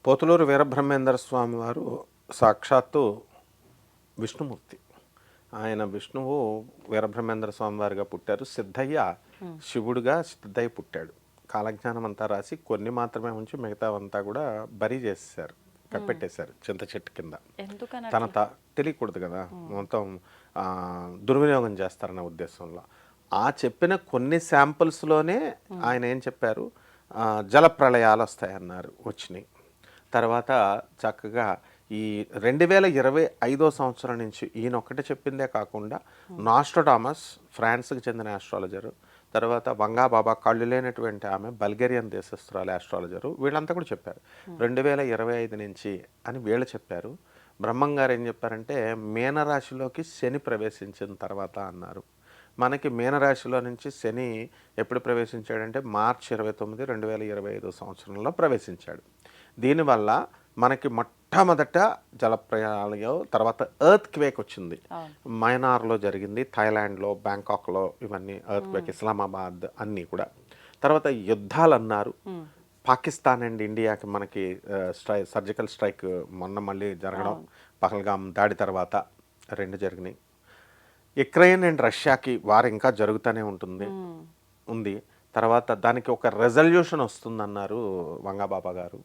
పోతులూరు వీరబ్రహ్మేంద్ర స్వామి వారు సాక్షాత్తు విష్ణుమూర్తి. ఆయన విష్ణువు వీరబ్రహ్మేంద్ర స్వామి వారిగా పుట్టారు. సిద్ధయ్య శివుడుగా సిద్ధయ్య పుట్టాడు. కాలజ్ఞానం అంతా రాసి కొన్ని మాత్రమే ఉంచి మిగతావంతా కూడా బరీ చేసేసారు, కప్పెట్టేశారు చింత చెట్టు కింద. తన తెలియకూడదు కదా, మొత్తం దుర్వినియోగం చేస్తారన్న ఉద్దేశంలో. ఆ చెప్పిన కొన్ని శాంపుల్స్లోనే ఆయన ఏం చెప్పారు, జల ప్రళయాలు వస్తాయన్నారు, వచ్చినాయి. తర్వాత చక్కగా ఈ 2025 సంవత్సరం నుంచి ఈయన ఒక్కటే చెప్పిందే కాకుండా నాస్ట్రోడామస్ ఫ్రాన్స్కి చెందిన ఆస్ట్రాలజరు, తర్వాత వంగా బాబా కళ్ళు లేనటువంటి ఆమె బల్గేరియన్ దేశస్తురాలు ఆస్ట్రాలజరు, వీళ్ళంతా కూడా చెప్పారు 2025 నుంచి అని వీళ్ళు చెప్పారు. బ్రహ్మం గారు ఏం చెప్పారంటే మీనరాశిలోకి శని ప్రవేశించిన తర్వాత అన్నారు. మనకి మీనరాశిలో నుంచి శని ఎప్పుడు ప్రవేశించాడంటే మార్చి 29, 2025 సంవత్సరంలో ప్రవేశించాడు. దీనివల్ల మనకి మొట్టమొదట జలప్రయాణం, తర్వాత ఎర్త్ క్వేక్ వచ్చింది. మయనార్లో జరిగింది, థాయిలాండ్లో, బ్యాంకాక్లో, ఇవన్నీ ఎర్త్ క్వేక్, ఇస్లామాబాద్ అన్నీ కూడా. తర్వాత యుద్ధాలు అన్నారు. పాకిస్తాన్ అండ్ ఇండియాకి మనకి సర్జికల్ స్ట్రైక్ మొన్న మళ్ళీ జరగడం, పహల్గామ్ దాడి తర్వాత 2 జరిగినాయి. యుక్రెయిన్ అండ్ రష్యాకి వారు ఇంకా జరుగుతూనే ఉంది. తర్వాత దానికి ఒక రెజల్యూషన్ వస్తుందన్నారు వంగాబాబా గారు.